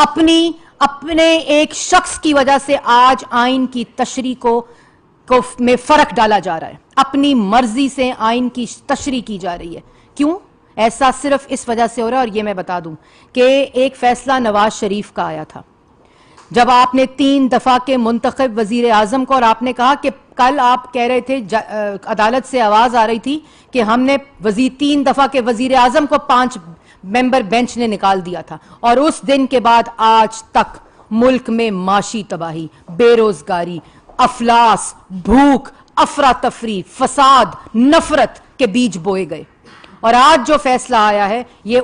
اپنے ایک شخص کی وجہ سے آج آئین کی تشریح کو میں فرق ڈالا جا رہا ہے. اپنی مرضی سے آئین کی تشریح کی جا رہی ہے. کیوں؟ ایسا صرف اس وجہ سے ہو رہا ہے. اور یہ میں بتا دوں کہ ایک فیصلہ نواز شریف کا آیا تھا جب آپ نے 3 دفعہ کے منتخب وزیر اعظم کو، اور آپ نے کہا کہ کل آپ کہہ رہے تھے عدالت سے آواز آ رہی تھی کہ ہم نے 3 دفعہ کے وزیر اعظم کو 5 ممبر بینچ نے نکال دیا تھا، اور اس دن کے بعد آج تک ملک میں معاشی تباہی، بے روزگاری، افلاس، بھوک، افراتفری، فساد، نفرت کے بیج بوئے گئے. اور آج جو فیصلہ آیا ہے یہ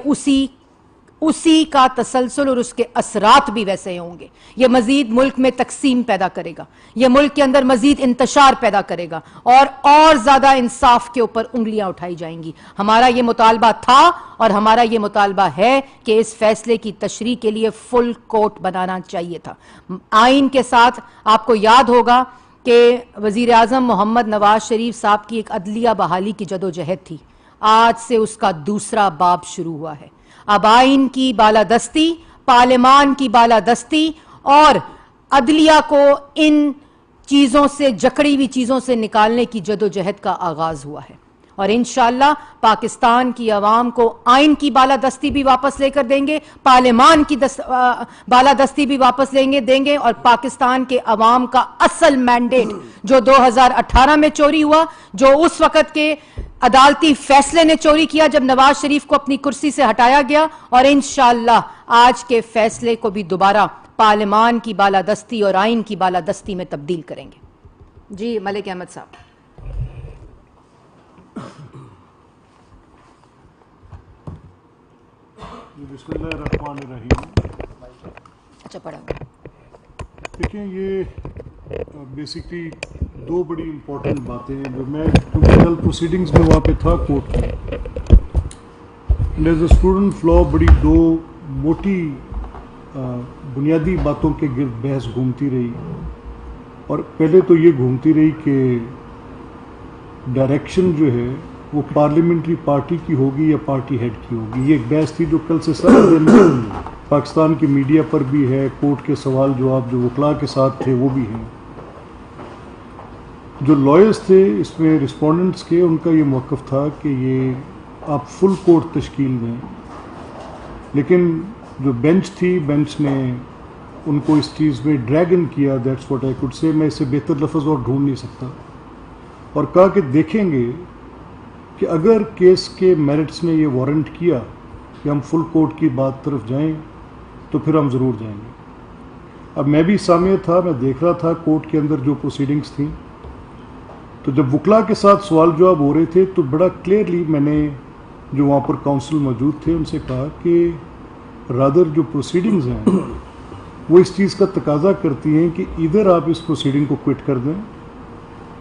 اسی کا تسلسل اور اس کے اثرات بھی ویسے ہوں گے. یہ مزید ملک میں تقسیم پیدا کرے گا، یہ ملک کے اندر مزید انتشار پیدا کرے گا، اور زیادہ انصاف کے اوپر انگلیاں اٹھائی جائیں گی. ہمارا یہ مطالبہ تھا اور ہمارا یہ مطالبہ ہے کہ اس فیصلے کی تشریح کے لیے فل کورٹ بنانا چاہیے تھا. آئین کے ساتھ آپ کو یاد ہوگا کہ وزیر اعظم محمد نواز شریف صاحب کی ایک عدلیہ بحالی کی جدوجہد تھی. آج سے اس کا دوسرا باب شروع ہوا ہے. اب آئین کی بالادستی، پارلیمان کی بالادستی اور عدلیہ کو ان چیزوں سے، جکڑی ہوئی چیزوں سے نکالنے کی جدوجہد کا آغاز ہوا ہے. اور انشاءاللہ پاکستان کی عوام کو آئین کی بالادستی بھی واپس لے کر دیں گے، پارلیمان کی بالادستی بھی واپس دیں گے، اور پاکستان کے عوام کا اصل مینڈیٹ جو 2018 میں چوری ہوا، جو اس وقت کے عدالتی فیصلے نے چوری کیا جب نواز شریف کو اپنی کرسی سے ہٹایا گیا، اور انشاءاللہ آج کے فیصلے کو بھی دوبارہ پارلیمان کی بالادستی اور آئین کی بالادستی میں تبدیل کریں گے. جی ملک احمد صاحب. بسم اللہ الرحمن الرحیم. اچھا پڑھا. دیکھیں یہ بیسکلی 2 بڑی امپورٹنٹ باتیں ہیں جو میں کل پروسیڈنگز میں وہاں پہ تھا کورٹ میں. As a student of law بڑی 2 موٹی بنیادی باتوں کے گرد بحث گھومتی رہی. اور پہلے تو یہ گھومتی رہی کہ ڈائریکشن جو ہے وہ پارلیمنٹری پارٹی کی ہوگی یا پارٹی ہیڈ کی ہوگی. یہ ایک بحث تھی جو کل سے سارا دن پاکستان کی میڈیا پر بھی ہے. کورٹ کے سوال جواب جو وکلاء کے ساتھ تھے وہ بھی ہیں. جو لائرز تھے اس میں رسپونڈنٹس کے، ان کا یہ موقف تھا کہ یہ آپ فل کورٹ تشکیل دیں. لیکن جو بینچ تھی، بینچ نے ان کو اس چیز میں ڈریگ ان کیا. دیٹس واٹ آئی کوڈ سے. میں اس سے بہتر لفظ اور ڈھونڈ نہیں سکتا. اور کہا کہ دیکھیں گے کہ اگر کیس کے میرٹس نے یہ وارنٹ کیا کہ ہم فل کورٹ کی بات طرف جائیں تو پھر ہم ضرور جائیں گے. اب میں بھی سامع تھا، میں دیکھ رہا تھا کورٹ کے اندر جو پروسیڈنگز تھیں. تو جب وکلاء کے ساتھ سوال جواب ہو رہے تھے تو بڑا کلیئرلی میں نے جو وہاں پر کاؤنسل موجود تھے ان سے کہا کہ رادر جو پروسیڈنگز ہیں وہ اس چیز کا تقاضا کرتی ہیں کہ ادھر آپ اس پروسیڈنگ کو کوئٹ کر دیں،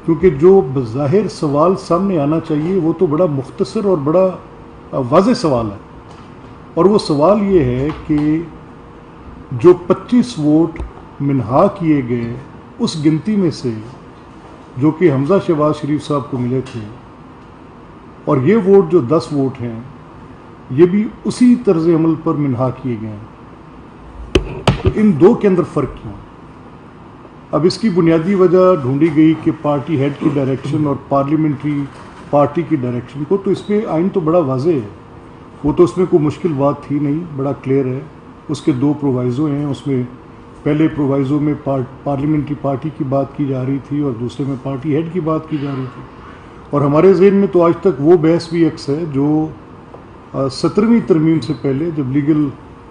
کیونکہ جو بظاہر سوال سامنے آنا چاہیے وہ تو بڑا مختصر اور بڑا واضح سوال ہے. اور وہ سوال یہ ہے کہ جو 25 ووٹ منہا کیے گئے اس گنتی میں سے جو کہ حمزہ شہباز شریف صاحب کو ملے تھے، اور یہ ووٹ جو 10 ووٹ ہیں یہ بھی اسی طرز عمل پر منہا کیے گئے ہیں. تو ان 2 کے اندر فرق کیوں؟ اب اس کی بنیادی وجہ ڈھونڈی گئی کہ پارٹی ہیڈ کی ڈائریکشن اور پارلیمنٹری پارٹی کی ڈائریکشن کو. تو اس پہ آئین تو بڑا واضح ہے، وہ تو اس میں کوئی مشکل بات تھی نہیں، بڑا کلیئر ہے. اس کے 2 پرووائزو ہیں. اس میں پہلے پرووائزو میں پارلیمنٹری پارٹی کی بات کی جا رہی تھی اور دوسرے میں پارٹی ہیڈ کی بات کی جا رہی تھی. اور ہمارے ذہن میں تو آج تک وہ بحث بھی عکس ہے جو 17ویں ترمیم سے پہلے جب لیگل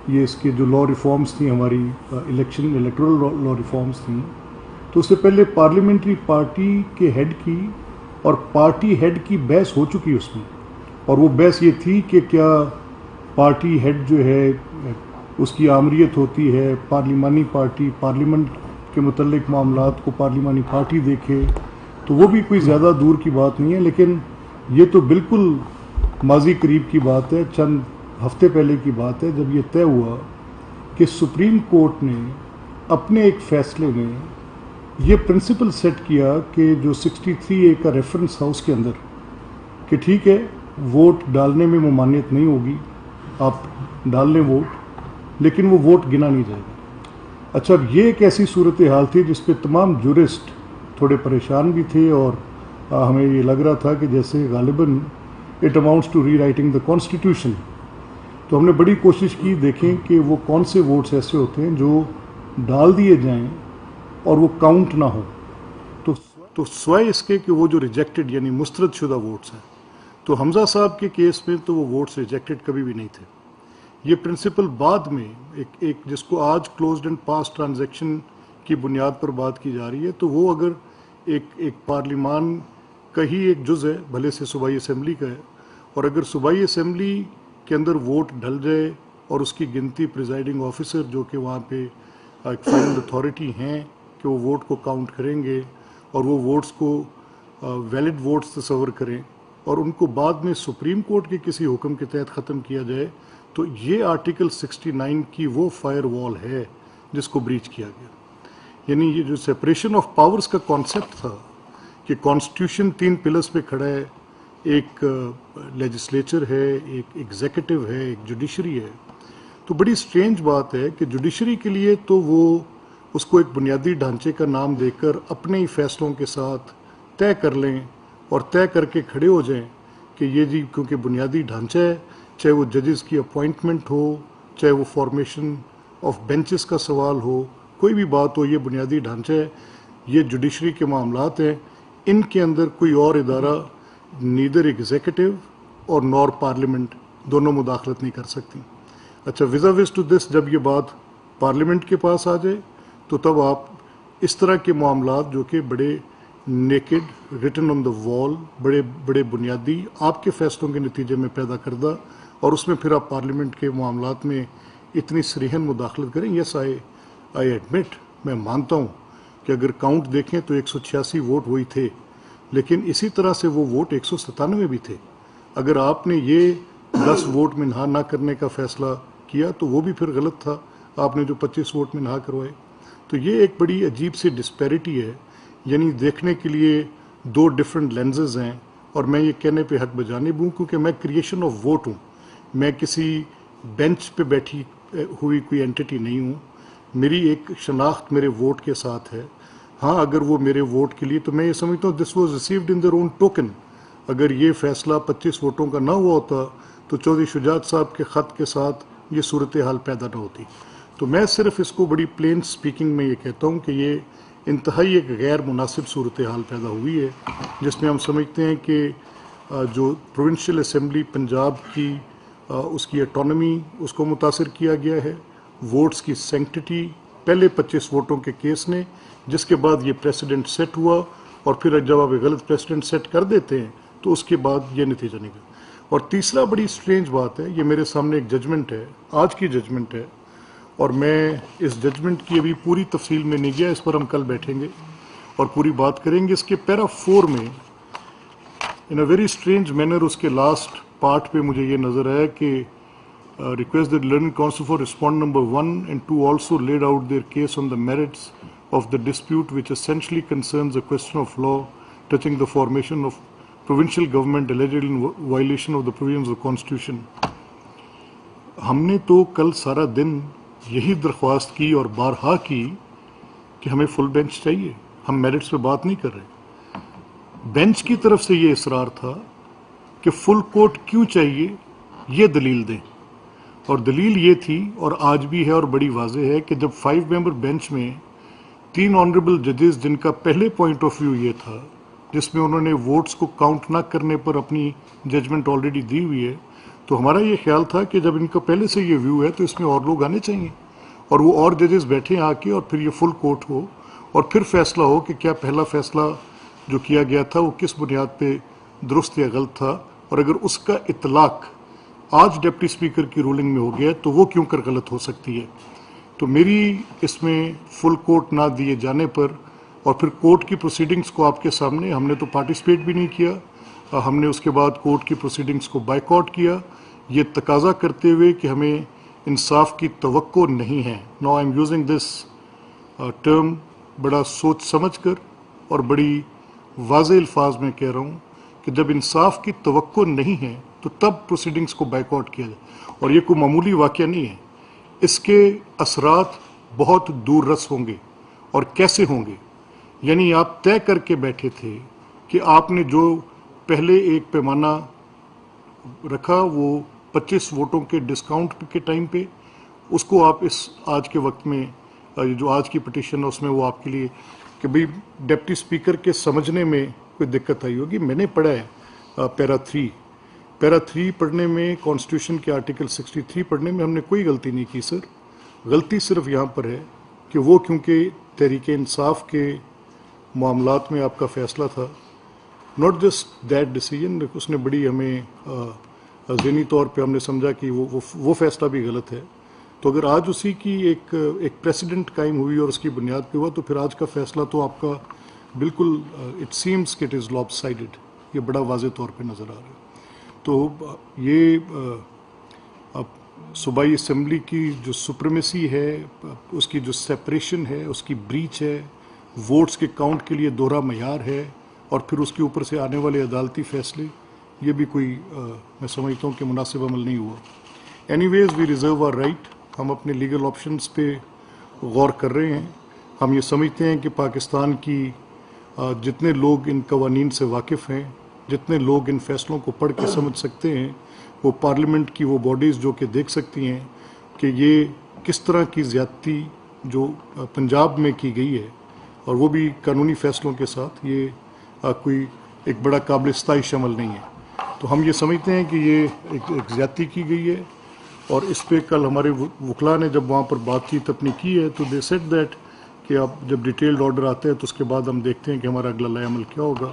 یہ اس کے جو لا ریفارمز تھیں، ہماری الیکٹورل لا ریفارمز تھیں، تو اس سے پہلے پارلیمنٹری پارٹی کے ہیڈ کی اور پارٹی ہیڈ کی بحث ہو چکی اس میں. اور وہ بحث یہ تھی کہ کیا پارٹی ہیڈ جو ہے اس کی آمریت ہوتی ہے پارلیمانی پارٹی، پارلیمنٹ کے متعلق معاملات کو پارلیمانی پارٹی دیکھے. تو وہ بھی کوئی زیادہ دور کی بات نہیں ہے. لیکن یہ تو بالکل ماضی قریب کی بات ہے، چند ہفتے پہلے کی بات ہے جب یہ طے ہوا کہ سپریم کورٹ نے اپنے ایک فیصلے میں یہ پرنسپل سیٹ کیا کہ جو 63A کا ریفرنس تھا اس کے اندر کہ ٹھیک ہے ووٹ ڈالنے میں ممانعت نہیں ہوگی، آپ ڈال لیں ووٹ، لیکن وہ ووٹ گنا نہیں جائے گا۔ اچھا، اب یہ ایک ایسی صورتحال تھی جس پہ تمام جورسٹ تھوڑے پریشان بھی تھے، اور ہمیں یہ لگ رہا تھا کہ جیسے غالباً it amounts to rewriting the constitution. تو ہم نے بڑی کوشش کی دیکھیں کہ وہ کون سے ووٹس ایسے ہوتے ہیں جو ڈال دیے جائیں اور وہ کاؤنٹ نہ ہو، تو سوائے اس کے کہ وہ جو ریجیکٹڈ یعنی مسترد شدہ ووٹس ہیں، تو حمزہ صاحب کے کیس میں تو وہ ووٹس ریجیکٹڈ کبھی بھی نہیں تھے۔ یہ پرنسپل بعد میں ایک جس کو آج کلوزڈ اینڈ پاس ٹرانزیکشن کی بنیاد پر بات کی جا رہی ہے، تو وہ اگر ایک پارلیمان کا ہی ایک جز ہے، بھلے سے صوبائی اسمبلی کا ہے، اور اگر صوبائی اسمبلی کے اندر ووٹ ڈل جائے اور اس کی گنتی پریزائڈنگ آفیسر جو کہ وہاں پہ ایک فائنل اتھارٹی ہیں کہ وہ ووٹ کو کاؤنٹ کریں گے اور وہ ووٹس کو ویلڈ ووٹس تصور کریں اور ان کو بعد میں سپریم کورٹ کے کسی حکم کے تحت ختم کیا جائے، تو یہ آرٹیکل 69 کی وہ فائر وال ہے جس کو بریچ کیا گیا۔ یعنی یہ جو سیپریشن آف پاورز کا کانسیپٹ تھا کہ کانسٹیٹیوشن 3 پلرز پہ کھڑا ہے، ایک لیجسلیچر ہے، ایک ایگزیکٹو ہے، ایک جوڈیشری ہے، تو بڑی سٹرینج بات ہے کہ جوڈیشری کے لیے تو وہ اس کو ایک بنیادی ڈھانچے کا نام دے کر اپنے ہی فیصلوں کے ساتھ طے کر لیں اور طے کر کے کھڑے ہو جائیں کہ یہ جی کیونکہ بنیادی ڈھانچہ ہے، چاہے وہ ججز کی اپوائنٹمنٹ ہو، چاہے وہ فارمیشن آف بینچز کا سوال ہو، کوئی بھی بات ہو، یہ بنیادی ڈھانچہ ہے، یہ جوڈیشری کے معاملات ہیں، ان کے اندر کوئی اور ادارہ نیدر ایگزیکٹو اور نور پارلیمنٹ دونوں مداخلت نہیں کر سکتی۔ اچھا، وز ٹو دس جب یہ بات پارلیمنٹ کے پاس آ جائے تو تب آپ اس طرح کے معاملات جو کہ بڑے نیکڈ ریٹن آن دا وال، بڑے بڑے بنیادی آپ کے فیصلوں کے نتیجے میں پیدا کردہ، اور اس میں پھر آپ پارلیمنٹ کے معاملات میں اتنی صریحاً مداخلت کریں۔ یس آئی ایڈمٹ، میں مانتا ہوں کہ اگر کاؤنٹ دیکھیں تو 186 ووٹ وہی تھے، لیکن اسی طرح سے وہ ووٹ 197 بھی تھے۔ اگر آپ نے یہ 10 ووٹ منہا نہ کرنے کا فیصلہ کیا تو وہ بھی پھر غلط تھا، آپ نے جو 25 ووٹ منہا کروائے۔ تو یہ ایک بڑی عجیب سی ڈسپیرٹی ہے، یعنی دیکھنے کے لیے 2 ڈفرینٹ لینزز ہیں، اور میں یہ کہنے پہ حق بجانب ہوں کیونکہ میں کریشن آف ووٹ ہوں، میں کسی بینچ پہ بیٹھی ہوئی کوئی اینٹی نہیں ہوں، میری ایک شناخت میرے ووٹ کے ساتھ ہے۔ ہاں، اگر وہ میرے ووٹ کے لیے، تو میں یہ سمجھتا ہوں this was received in their own token. اگر یہ فیصلہ 25 ووٹوں کا نہ ہوا ہوتا تو چودھری شجاعت صاحب کے خط کے ساتھ یہ صورتحال پیدا نہ ہوتی۔ تو میں صرف اس کو بڑی پلین سپیکنگ میں یہ کہتا ہوں کہ یہ انتہائی ایک غیر مناسب صورتحال پیدا ہوئی ہے، جس میں ہم سمجھتے ہیں کہ جو پروونشل اسمبلی پنجاب کی اس کی اٹانومی اس کو متاثر کیا گیا ہے، ووٹس کی سینکٹیٹی پہلے 25 ووٹوں کے کیس نے، جس کے بعد یہ پریسیڈنٹ سیٹ ہوا، اور پھر جب آپ غلط پریسیڈنٹ سیٹ کر دیتے ہیں تو اس کے بعد یہ نتیجہ نکلا۔ اور تیسرا بڑی سٹرینج بات ہے، یہ میرے سامنے ایک ججمنٹ ہے، آج کی ججمنٹ ہے، اور میں اس ججمنٹ کی ابھی پوری تفصیل میں نہیں گیا، اس پر ہم کل بیٹھیں گے اور پوری بات کریں گے۔ اس کے پیرا 4 میں ان اے ویری اسٹرینج مینر اس کے لاسٹ پارٹ پہ مجھے یہ نظر آیا کہ request that learned counsel for respondent number 1 and 2 also laid out their case on the merits of the dispute which essentially concerns a question of law touching the formation of provincial government allegedly in violation of the provisions of the constitution۔ ہم نے تو کل سارا دن یہی درخواست کی اور بارہا کی کہ ہمیں فل بینچ چاہیے، ہم میرٹس پہ بات نہیں کر رہے۔ بینچ کی طرف سے یہ اصرار تھا کہ فل کورٹ کیوں چاہیے، یہ دلیل دیں، اور دلیل یہ تھی اور آج بھی ہے اور بڑی واضح ہے کہ جب 5 ممبر بینچ میں 3 آنریبل ججز جن کا پہلے پوائنٹ آف ویو یہ تھا، جس میں انہوں نے ووٹس کو کاؤنٹ نہ کرنے پر اپنی ججمنٹ آلریڈی دی ہوئی ہے، تو ہمارا یہ خیال تھا کہ جب ان کا پہلے سے یہ ویو ہے تو اس میں اور لوگ آنے چاہیے، اور وہ اور ججز بیٹھیں آ کے، اور پھر یہ فل کورٹ ہو اور پھر فیصلہ ہو کہ کیا پہلا فیصلہ جو کیا گیا تھا وہ کس بنیاد پہ درست یا غلط تھا، اور اگر اس کا اطلاق آج ڈپٹی اسپیکر کی رولنگ میں ہو گیا تو وہ کیوں کر غلط ہو سکتی ہے۔ تو میری اس میں فل کورٹ نہ دیے جانے پر، اور پھر کورٹ کی پروسیڈنگز کو آپ کے سامنے، ہم نے تو پارٹیسپیٹ بھی نہیں کیا، ہم نے اس کے بعد کورٹ کی پروسیڈنگز کو بائیکاٹ کیا، یہ تقاضا کرتے ہوئے کہ ہمیں انصاف کی توقع نہیں ہے۔ Now I am using this term بڑا سوچ سمجھ کر اور بڑی واضح الفاظ میں کہہ رہا ہوں کہ جب انصاف کی توقع نہیں ہے تو تب پروسیڈنگز کو بائیکاٹ کیا جائے، اور یہ کوئی معمولی واقعہ نہیں ہے، اس کے اثرات بہت دور رس ہوں گے اور کیسے ہوں گے. یعنی آپ طے کر کے بیٹھے تھے کہ آپ نے جو پہلے ایک پیمانہ رکھا وہ 25 ووٹوں کے ڈسکاؤنٹ کے ٹائم پہ، اس کو آپ اس آج کے وقت میں جو آج کی پٹیشن ہے اس میں وہ آپ کے لیے کہ بھئی ڈپٹی اسپیکر کے سمجھنے میں کوئی دقت آئی ہوگی. میں نے پڑھا ہے پیرا 3 پڑھنے میں، کانسٹیٹیوشن کے آرٹیکل 63 پڑھنے میں ہم نے کوئی غلطی نہیں کی سر. غلطی صرف یہاں پر ہے کہ وہ کیونکہ تحریک انصاف کے معاملات میں آپ کا فیصلہ تھا، ناٹ جسٹ دیٹ ڈیسیجن، اس نے بڑی ہمیں ذہنی طور پہ ہم نے سمجھا کہ وہ فیصلہ بھی غلط ہے. تو اگر آج اسی کی ایک پریسیڈنٹ قائم ہوئی اور اس کی بنیاد پہ ہوا تو پھر آج کا فیصلہ تو آپ کا بالکل اٹ سیمز کہ اٹ از لاپ سائڈڈ، یہ بڑا واضح طور پہ نظر آ رہا ہے. تو یہ صوبائی اسمبلی کی جو سپریمیسی ہے، اس کی جو سیپریشن ہے، اس کی بریچ ہے، ووٹس کے کاؤنٹ کے لیے دوہرا معیار ہے، اور پھر اس کے اوپر سے آنے والے عدالتی فیصلے، یہ بھی کوئی میں سمجھتا ہوں کہ مناسب عمل نہیں ہوا. Anyways we reserve our right. ہم اپنے لیگل آپشنز پہ غور کر رہے ہیں. ہم یہ سمجھتے ہیں کہ پاکستان کی جتنے لوگ ان قوانین سے واقف ہیں، جتنے لوگ ان فیصلوں کو پڑھ کے سمجھ سکتے ہیں، وہ پارلیمنٹ کی وہ باڈیز جو کہ دیکھ سکتی ہیں کہ یہ کس طرح کی زیادتی جو پنجاب میں کی گئی ہے، اور وہ بھی قانونی فیصلوں کے ساتھ، یہ کوئی ایک بڑا قابل ستائش عمل نہیں ہے. تو ہم یہ سمجھتے ہیں کہ یہ ایک زیادتی کی گئی ہے. اور اس پہ کل ہمارے وکلاء نے جب وہاں پر بات چیت اپنی کی ہے تو دے سیڈ دیٹ کہ اب جب ڈیٹیلڈ آرڈر آتے ہیں تو اس کے بعد ہم دیکھتے ہیں کہ ہمارا اگلا لائے عمل کیا ہوگا.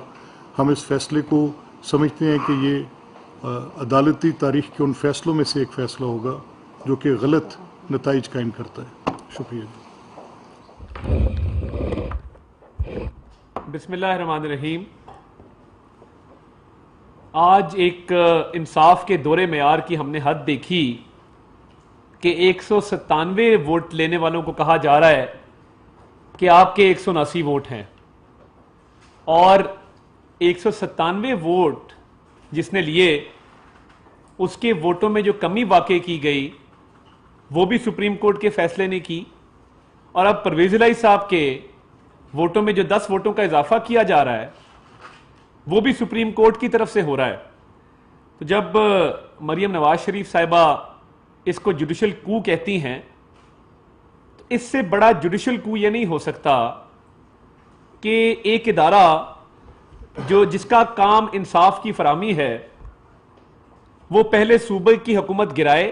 ہم اس فیصلے کو سمجھتے ہیں کہ یہ عدالتی تاریخ کے ان فیصلوں میں سے ایک فیصلہ ہوگا جو کہ غلط نتائج قائم کرتا ہے. شکریہ. بسم اللہ الرحمن الرحیم. آج ایک انصاف کے دورے معیار کی ہم نے حد دیکھی کہ 197 ووٹ لینے والوں کو کہا جا رہا ہے کہ آپ کے 179 ووٹ ہیں، اور 197 ووٹ جس نے لیے اس کے ووٹوں میں جو کمی واقع کی گئی وہ بھی سپریم کورٹ کے فیصلے نے کی، اور اب پرویز الہی صاحب کے ووٹوں میں جو 10 ووٹوں کا اضافہ کیا جا رہا ہے وہ بھی سپریم کورٹ کی طرف سے ہو رہا ہے. تو جب مریم نواز شریف صاحبہ اس کو جوڈیشل کو کہتی ہیں تو اس سے بڑا جوڈیشل کو یہ نہیں ہو سکتا کہ ایک ادارہ جس کا کام انصاف کی فراہمی ہے وہ پہلے صوبے کی حکومت گرائے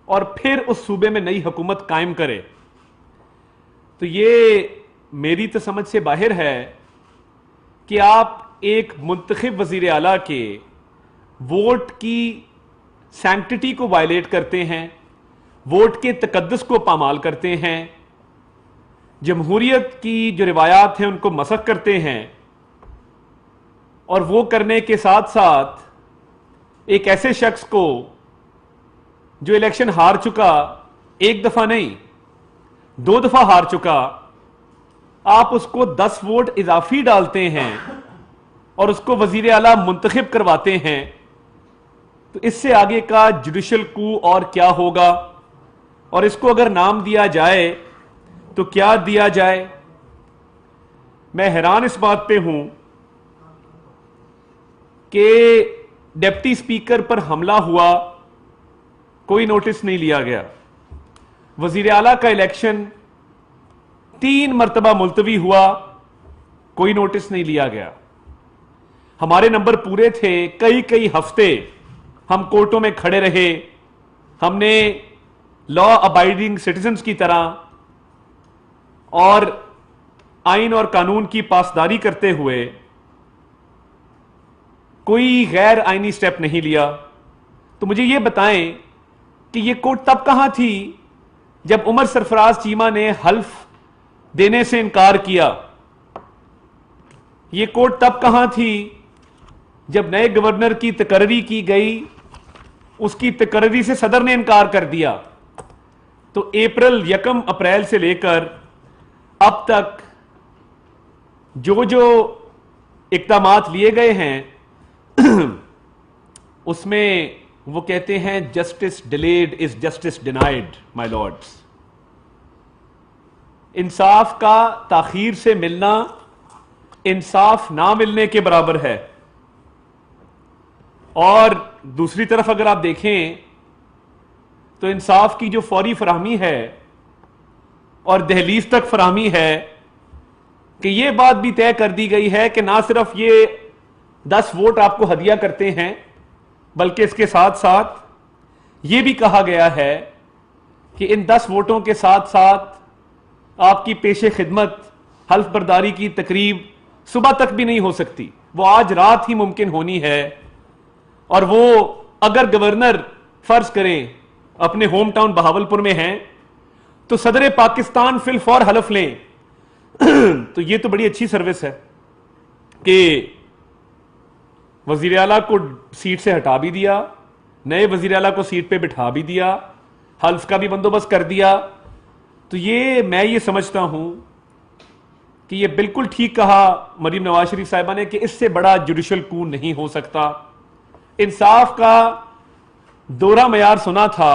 اور پھر اس صوبے میں نئی حکومت قائم کرے. تو یہ میری تو سمجھ سے باہر ہے کہ آپ ایک منتخب وزیر اعلیٰ کے ووٹ کی سینکٹیٹی کو وائلیٹ کرتے ہیں، ووٹ کے تقدس کو پامال کرتے ہیں، جمہوریت کی جو روایات ہیں ان کو مسخ کرتے ہیں، اور وہ کرنے کے ساتھ ساتھ ایک ایسے شخص کو جو الیکشن ہار چکا، ایک دفعہ نہیں 2 دفعہ ہار چکا، آپ اس کو 10 ووٹ اضافی ڈالتے ہیں اور اس کو وزیر اعلیٰ منتخب کرواتے ہیں. تو اس سے آگے کا جوڈیشل کو اور کیا ہوگا؟ اور اس کو اگر نام دیا جائے تو کیا دیا جائے؟ میں حیران اس بات پہ ہوں کہ ڈپٹی اسپیکر پر حملہ ہوا، کوئی نوٹس نہیں لیا گیا. وزیر اعلیٰ کا الیکشن 3 مرتبہ ملتوی ہوا، کوئی نوٹس نہیں لیا گیا. ہمارے نمبر پورے تھے، کئی ہفتے ہم کورٹوں میں کھڑے رہے، ہم نے لا ابائڈنگ سٹیزنز کی طرح اور آئین اور قانون کی پاسداری کرتے ہوئے کوئی غیر آئینی سٹیپ نہیں لیا. تو مجھے یہ بتائیں کہ یہ کورٹ تب کہاں تھی جب عمر سرفراز چیمہ نے حلف دینے سے انکار کیا؟ یہ کورٹ تب کہاں تھی جب نئے گورنر کی تقرری کی گئی، اس کی تقرری سے صدر نے انکار کر دیا؟ تو اپریل 1 اپریل سے لے کر اب تک جو اقدامات لیے گئے ہیں اس میں وہ کہتے ہیں justice delayed is justice denied my Lord's. انصاف کا تاخیر سے ملنا انصاف نہ ملنے کے برابر ہے. اور دوسری طرف اگر آپ دیکھیں تو انصاف کی جو فوری فراہمی ہے اور دہلیز تک فراہمی ہے کہ یہ بات بھی طے کر دی گئی ہے کہ نہ صرف یہ 10 ووٹ آپ کو ہدیہ کرتے ہیں بلکہ اس کے ساتھ ساتھ یہ بھی کہا گیا ہے کہ ان 10 ووٹوں کے ساتھ ساتھ آپ کی پیش خدمت حلف برداری کی تقریب صبح تک بھی نہیں ہو سکتی، وہ آج رات ہی ممکن ہونی ہے. اور وہ اگر گورنر فرض کریں اپنے ہوم ٹاؤن بہاولپور میں ہیں تو صدر پاکستان فی الفور حلف لیں تو یہ تو بڑی اچھی سروس ہے کہ وزیر اعلیٰ کو سیٹ سے ہٹا بھی دیا، نئے وزیر اعلیٰ کو سیٹ پہ بٹھا بھی دیا، حلف کا بھی بندوبست کر دیا. تو میں یہ سمجھتا ہوں کہ یہ بالکل ٹھیک کہا مریم نواز شریف صاحبہ نے کہ اس سے بڑا جوڈیشل کو نہیں ہو سکتا. انصاف کا دورہ معیار سنا تھا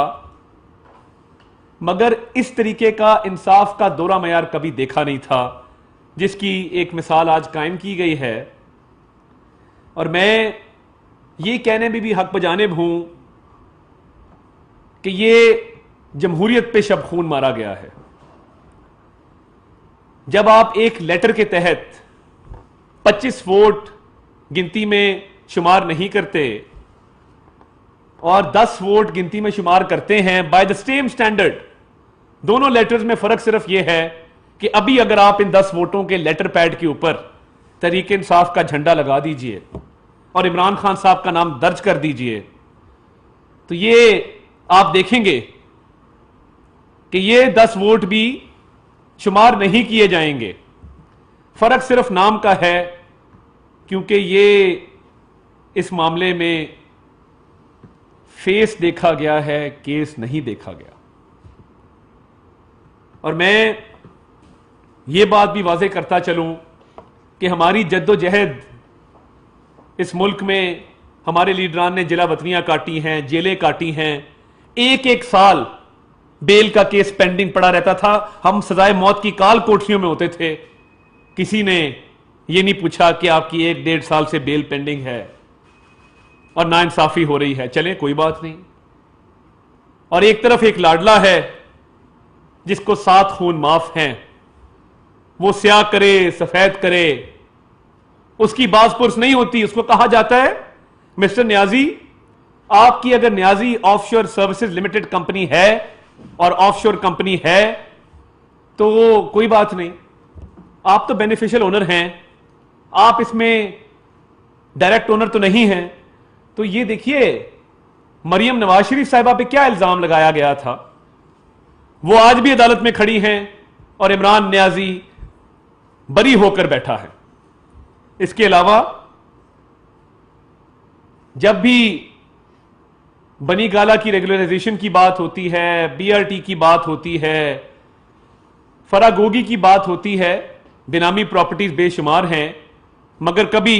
مگر اس طریقے کا انصاف کا دورہ معیار کبھی دیکھا نہیں تھا جس کی ایک مثال آج قائم کی گئی ہے. اور میں یہ کہنے میں بھی حق بجانب ہوں کہ یہ جمہوریت پہ شب خون مارا گیا ہے. جب آپ ایک لیٹر کے تحت 25 ووٹ گنتی میں شمار نہیں کرتے اور 10 ووٹ گنتی میں شمار کرتے ہیں بائی دا سیم سٹینڈرڈ، دونوں لیٹرز میں فرق صرف یہ ہے کہ ابھی اگر آپ ان 10 ووٹوں کے لیٹر پیڈ کے اوپر تحریک انصاف کا جھنڈا لگا دیجئے اور عمران خان صاحب کا نام درج کر دیجئے تو یہ آپ دیکھیں گے کہ یہ 10 ووٹ بھی شمار نہیں کیے جائیں گے. فرق صرف نام کا ہے کیونکہ یہ اس معاملے میں فیس دیکھا گیا ہے، کیس نہیں دیکھا گیا. اور میں یہ بات بھی واضح کرتا چلوں کہ ہماری جد و جہد اس ملک میں ہمارے لیڈران نے جلا وطنیاں کاٹی ہیں، جیلیں کاٹی ہیں، ایک سال بیل کا کیس پینڈنگ پڑا رہتا تھا. ہم سزائے موت کی کال کوٹھیوں میں ہوتے تھے، کسی نے یہ نہیں پوچھا کہ آپ کی 1-1.5 سال سے بیل پینڈنگ ہے اور ناانصافی ہو رہی ہے. چلیں کوئی بات نہیں. اور ایک طرف ایک لاڈلا ہے جس کو 7 خون معاف ہیں، وہ سیاہ کرے سفید کرے اس کی باز پرس نہیں ہوتی. اس کو کہا جاتا ہے مسٹر نیازی، آپ کی اگر نیازی آف شور سروسز لمیٹڈ کمپنی ہے اور آف شور کمپنی ہے تو کوئی بات نہیں، آپ تو بینیفیشل اونر ہیں، آپ اس میں ڈائریکٹ اونر تو نہیں ہیں. تو یہ دیکھیے مریم نواز شریف صاحبہ پہ کیا الزام لگایا گیا تھا، وہ آج بھی عدالت میں کھڑی ہیں اور عمران نیازی بری ہو کر بیٹھا ہے. اس کے علاوہ جب بھی بنی گالا کی ریگولرائزیشن کی بات ہوتی ہے، بی آر ٹی کی بات ہوتی ہے، فراگوگی کی بات ہوتی ہے، بینامی پراپرٹیز بے شمار ہیں مگر کبھی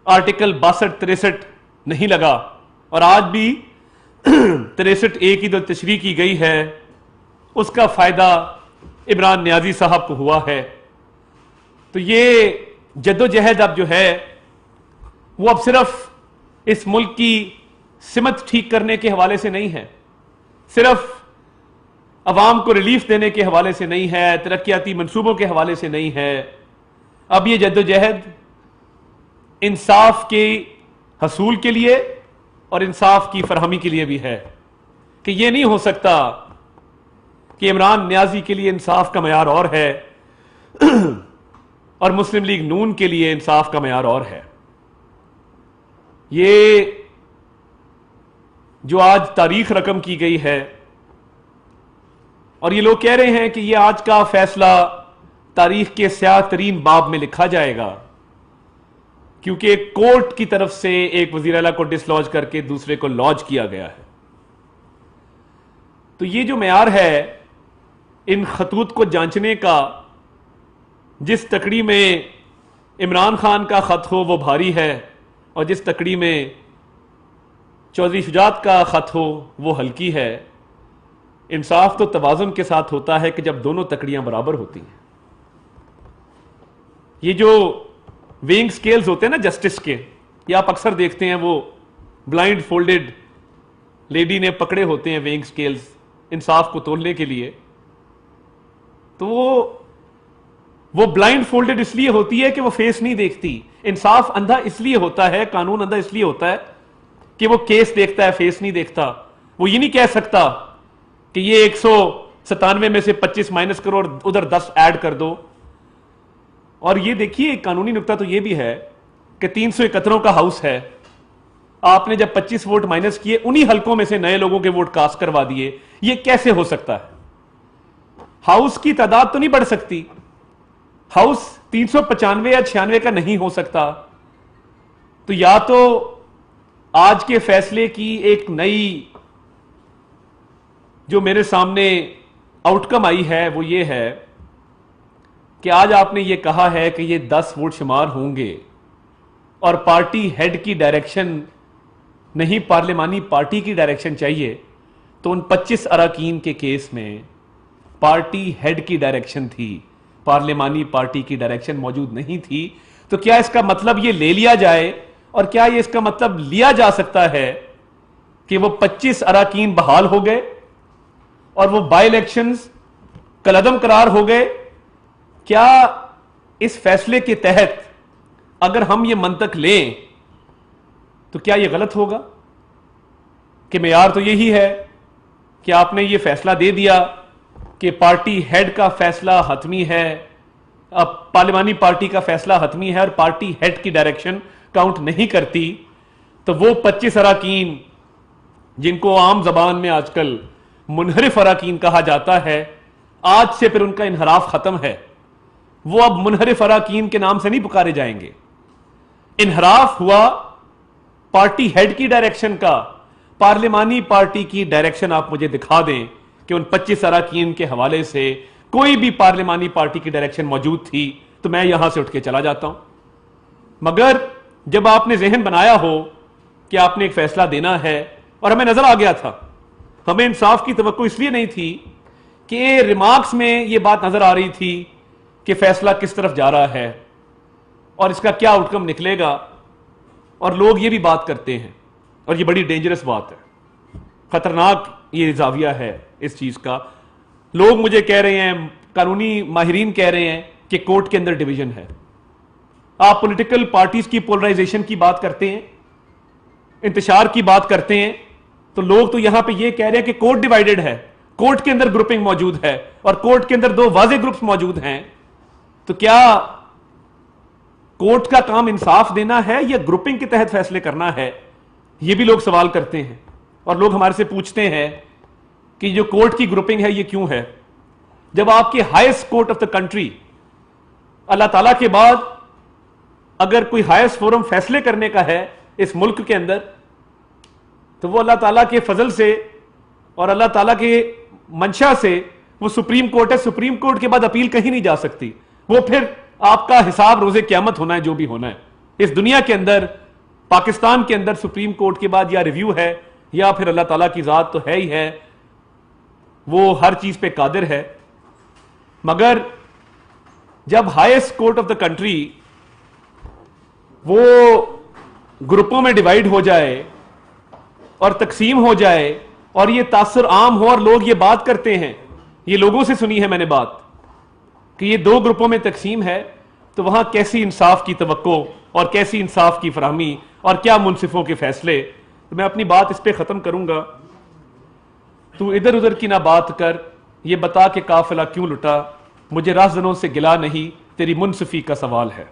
آرٹیکل 62-63 نہیں لگا. اور آج بھی 63A کی جو تشریح کی گئی ہے اس کا فائدہ عمران نیازی صاحب کو ہوا ہے. تو یہ جد و جہد اب جو ہے وہ اب صرف اس ملک کی سمت ٹھیک کرنے کے حوالے سے نہیں ہے، صرف عوام کو ریلیف دینے کے حوالے سے نہیں ہے، ترقیاتی منصوبوں کے حوالے سے نہیں ہے. اب یہ جد و جہد انصاف کے حصول کے لیے اور انصاف کی فراہمی کے لیے بھی ہے کہ یہ نہیں ہو سکتا کہ عمران نیازی کے لیے انصاف کا معیار اور ہے اور مسلم لیگ نون کے لیے انصاف کا معیار اور ہے. یہ جو آج تاریخ رقم کی گئی ہے اور یہ لوگ کہہ رہے ہیں کہ یہ آج کا فیصلہ تاریخ کے سیاہ ترین باب میں لکھا جائے گا کیونکہ کورٹ کی طرف سے ایک وزیر اعلیٰ کو ڈس لوج کر کے دوسرے کو لوج کیا گیا ہے. تو یہ جو معیار ہے ان خطوط کو جانچنے کا، جس تکڑی میں عمران خان کا خط ہو وہ بھاری ہے اور جس تکڑی میں چودھری شجاعت کا خط ہو وہ ہلکی ہے. انصاف تو توازن کے ساتھ ہوتا ہے کہ جب دونوں تکڑیاں برابر ہوتی ہیں. یہ جو ویئنگ سکیلز ہوتے ہیں نا جسٹس کے، یہ آپ اکثر دیکھتے ہیں وہ بلائنڈ فولڈڈ لیڈی نے پکڑے ہوتے ہیں ویئنگ سکیلز انصاف کو تولنے کے لیے. تو وہ بلائنڈ فولڈڈ اس لیے ہوتی ہے کہ وہ فیس نہیں دیکھتی. انصاف اندھا اس لیے ہوتا ہے، قانون اندھا اس لیے ہوتا ہے کہ وہ کیس دیکھتا ہے، فیس نہیں دیکھتا. وہ یہ نہیں کہہ سکتا کہ یہ 197 میں سے 25 مائنس کرو اور ادھر 10 ایڈ کر دو. اور یہ دیکھیے قانونی نکتہ تو یہ بھی ہے کہ 371 کا ہاؤس ہے. آپ نے جب 25 ووٹ مائنس کیے انہی حلقوں میں سے نئے لوگوں کے ووٹ کاسٹ کروا دیے. یہ کیسے ہو سکتا ہے؟ ہاؤس کی تعداد تو نہیں بڑھ سکتی، ہاؤس 395 یا 96 کا نہیں ہو سکتا. تو یا تو آج کے فیصلے کی ایک نئی جو میرے سامنے آؤٹ کم آئی ہے وہ یہ ہے کہ آج آپ نے یہ کہا ہے کہ یہ 10 ووٹ شمار ہوں گے اور پارٹی ہیڈ کی ڈائریکشن نہیں، پارلیمانی پارٹی کی ڈائریکشن چاہیے. تو ان 25 اراکین کے کیس میں پارٹی ہیڈ کی ڈائریکشن تھی، پارلیمانی پارٹی کی ڈائریکشن موجود نہیں تھی. تو کیا اس کا مطلب یہ لے لیا جائے اور کیا یہ اس کا مطلب لیا جا سکتا ہے کہ وہ 25 اراکین بحال ہو گئے اور وہ بائی الیکشنز کالعدم قرار ہو گئے؟ کیا اس فیصلے کے تحت اگر ہم یہ منطق لیں تو کیا یہ غلط ہوگا کہ معیار تو یہی ہے کہ آپ نے یہ فیصلہ دے دیا کہ پارٹی ہیڈ کا فیصلہ حتمی ہے، اب پارلیمانی پارٹی کا فیصلہ حتمی ہے اور پارٹی ہیڈ کی ڈائریکشن کاؤنٹ نہیں کرتی. تو وہ 25 اراکین جن کو عام زبان میں آج کل منحرف اراکین کہا جاتا ہے، آج سے پھر ان کا انحراف ختم ہے. وہ اب منحرف اراکین کے نام سے نہیں پکارے جائیں گے. انحراف ہوا پارٹی ہیڈ کی ڈائریکشن کا. پارلیمانی پارٹی کی ڈائریکشن آپ مجھے دکھا دیں کہ ان 25 اراکین کے حوالے سے کوئی بھی پارلیمانی پارٹی کی ڈائریکشن موجود تھی تو میں یہاں سے اٹھ کے چلا جاتا ہوں. مگر جب آپ نے ذہن بنایا ہو کہ آپ نے ایک فیصلہ دینا ہے، اور ہمیں نظر آ گیا تھا، ہمیں انصاف کی توقع اس لیے نہیں تھی کہ ریمارکس میں یہ بات نظر آ رہی تھی کہ فیصلہ کس طرف جا رہا ہے اور اس کا کیا آؤٹ کم نکلے گا. اور لوگ یہ بھی بات کرتے ہیں اور یہ بڑی ڈینجرس بات ہے، خطرناک یہ زاویہ ہے اس چیز کا. لوگ مجھے کہہ رہے ہیں، قانونی ماہرین کہہ رہے ہیں کہ کورٹ کے اندر ڈویژن ہے. آپ پولیٹیکل پارٹیز کی پولرائزیشن کی بات کرتے ہیں، انتشار کی بات کرتے ہیں، تو لوگ تو یہاں پہ یہ کہہ رہے ہیں کہ کورٹ ڈیوائیڈڈ ہے، کورٹ کے اندر گروپنگ موجود ہے اور کورٹ کے اندر 2 واضح گروپس موجود ہیں. تو کیا کورٹ کا کام انصاف دینا ہے یا گروپنگ کے تحت فیصلے کرنا ہے؟ یہ بھی لوگ سوال کرتے ہیں. اور لوگ ہمارے سے پوچھتے ہیں کہ جو کورٹ کی گروپنگ ہے یہ کیوں ہے، جب آپ کے highest court of the country اللہ تعالیٰ کے بعد اگر کوئی ہائیسٹ فورم فیصلے کرنے کا ہے اس ملک کے اندر تو وہ اللہ تعالیٰ کے فضل سے اور اللہ تعالیٰ کے منشا سے وہ سپریم کورٹ ہے. سپریم کورٹ کے بعد اپیل کہیں نہیں جا سکتی. وہ پھر آپ کا حساب روز قیامت ہونا ہے جو بھی ہونا ہے. اس دنیا کے اندر، پاکستان کے اندر سپریم کورٹ کے بعد یا ریویو ہے یا پھر اللہ تعالیٰ کی ذات تو ہے ہی ہے، وہ ہر چیز پہ قادر ہے. مگر جب highest court of the country وہ گروپوں میں ڈیوائیڈ ہو جائے اور تقسیم ہو جائے اور یہ تاثر عام ہو اور لوگ یہ بات کرتے ہیں، یہ لوگوں سے سنی ہے میں نے بات کہ یہ 2 گروپوں میں تقسیم ہے، تو وہاں کیسی انصاف کی توقع اور کیسی انصاف کی فراہمی اور کیا منصفوں کے فیصلے. تو میں اپنی بات اس پہ ختم کروں گا. تو ادھر ادھر کی نہ بات کر، یہ بتا کہ قافلہ کیوں لٹا، مجھے راہزنوں سے گلا نہیں، تیری منصفی کا سوال ہے.